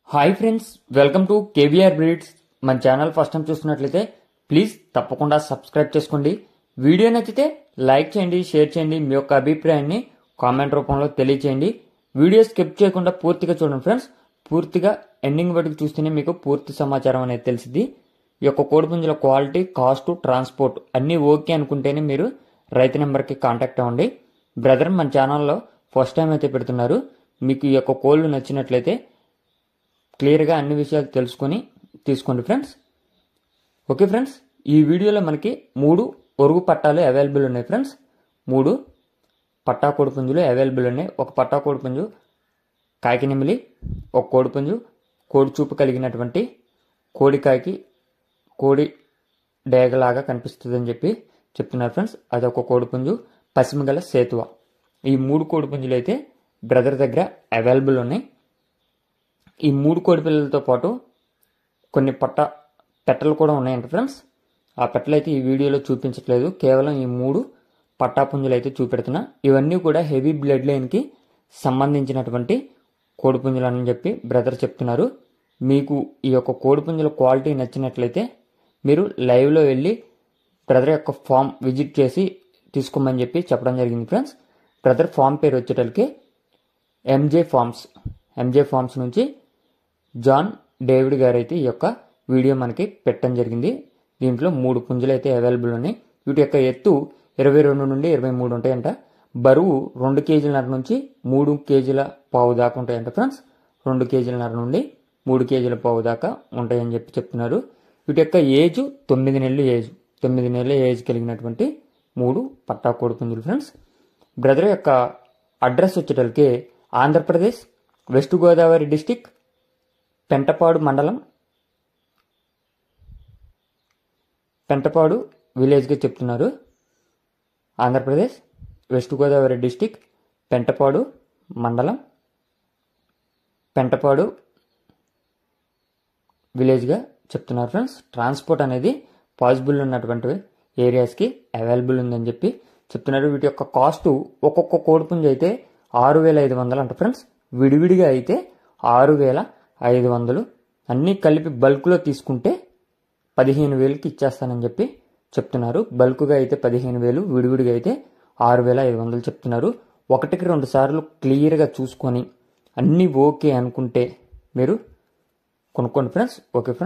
Hi friends, welcome to KVR breeds. మన channel first time చూస్తున్నట్లయితే please తప్పకుండా సబ్స్క్రైబ్ చేసుకోండి. వీడియో నచ్చితే లైక్ చేయండి, షేర్ చేయండి. మీ యొక్క అభిప్రాయాన్ని కామెంట్ రూపంలో తెలియచేయండి. వీడియో స్కిప్ చేయకుండా పూర్తిగా చూడండి ఫ్రెండ్స్. పూర్తిగా ఎండింగ్ వరకు చూస్తేనే మీకు పూర్తి సమాచారం అనేది తెలిసింది. ఈ యొక్క కోడిపుంజుల క్వాలిటీ, కాస్ట్, ట్రాన్స్పోర్ట్ అన్నీ ఓకే అనుకుంటేనే మీరు రైతు నెంబర్కి కాంటాక్ట్ అవ్వండి. బ్రదర్ మన ఛానల్లో ఫస్ట్ టైం అయితే పెడుతున్నారు. మీకు ఈ యొక్క కోళ్ళు నచ్చినట్లయితే క్లియర్గా అన్ని విషయాలు తెలుసుకొని తీసుకోండి ఫ్రెండ్స్. ఓకే ఫ్రెండ్స్, ఈ వీడియోలో మనకి 3 ఒరుగు పట్టాలు అవైలబుల్ ఉన్నాయి ఫ్రెండ్స్. 3 పట్టా కోడిపుంజులు అవైలబుల్ ఉన్నాయి. ఒక పట్టా కోడిపుంజు కాకినెమిలి, ఒక కోడిపుంజు కోడి చూపు కలిగినటువంటి కోడికాయకి కోడి డేగలాగా కనిపిస్తుందని చెప్పి చెప్తున్నారు ఫ్రెండ్స్. అదొక కోడిపుంజు పసిమిగల సేతువ. ఈ 3 కోడిపుంజులు అయితే బ్రదర్ దగ్గర అవైలబుల్ ఉన్నాయి. ఈ 3 కోడి పిల్లలతో పాటు కొన్ని పెట్టలు కూడా ఉన్నాయంట ఫ్రెండ్స్. ఆ పెట్టలు అయితే ఈ వీడియోలో చూపించట్లేదు, కేవలం ఈ 3 పట్టా పుంజులు అయితే చూపెడుతున్నా. ఇవన్నీ కూడా హెవీ బ్లడ్ లైన్కి సంబంధించినటువంటి కోడిపుంజులు అని చెప్పి బ్రదర్ చెప్తున్నారు. మీకు ఈ యొక్క కోడిపుంజుల క్వాలిటీ నచ్చినట్లయితే మీరు లైవ్లో వెళ్ళి బ్రదర్ యొక్క ఫామ్ విజిట్ చేసి తీసుకోమని చెప్పి చెప్పడం జరిగింది ఫ్రెండ్స్. బ్రదర్ ఫామ్ పేరు వచ్చేటప్పటికి ఎంజే ఫార్మ్స్ నుంచి జాన్ డేవిడ్ గారు అయితే ఈ యొక్క వీడియో మనకి పెట్టడం జరిగింది. దీంట్లో 3 పుంజులు అయితే అవైలబుల్ ఉన్నాయి. వీటి యొక్క ఎత్తు 22 నుండి 23 ఉంటాయంట. బరువు 2 కేజీలన్నర నుంచి 3 కేజీల పావు దాకా ఉంటాయంట ఫ్రెండ్స్. 2 కేజీలన్నర నుండి 3 కేజీల పావు దాకా ఉంటాయని చెప్పి చెప్తున్నారు. వీటి యొక్క ఏజ్ 9 నెలల ఏజ్ కలిగినటువంటి 3 పట్టా కోడి పుంజులు ఫ్రెండ్స్. బ్రదర్ యొక్క అడ్రస్ వచ్చేటప్పటికి ఆంధ్రప్రదేశ్ వెస్ట్ గోదావరి డిస్టిక్ పెంటపాడు మండలం పెంటపాడు విలేజ్గా చెప్తున్నారు. ఆంధ్రప్రదేశ్ వెస్ట్ గోదావరి డిస్టిక్ పెంటపాడు మండలం పెంటపాడు విలేజ్గా చెప్తున్నారు ఫ్రెండ్స్. ట్రాన్స్పోర్ట్ అనేది పాసిబుల్ ఉన్నటువంటి ఏరియాస్కి అవైలబుల్ ఉందని చెప్పి చెప్తున్నారు. వీటి యొక్క కాస్ట్ ఒక్కొక్క కోడిపుంజు అయితే 6,500 అంట ఫ్రెండ్స్. విడివిడిగా అయితే 6,500. అన్నీ కలిపి బల్క్లో తీసుకుంటే 15,000కి ఇచ్చేస్తానని చెప్పి చెప్తున్నారు. బల్క్గా అయితే 15,000, విడివిడిగా అయితే 6,500 చెప్తున్నారు. 1కి 2 సార్లు క్లియర్గా చూసుకొని అన్నీ ఓకే అనుకుంటే మీరు కొనుక్కోండి ఫ్రెండ్స్. Okay friends.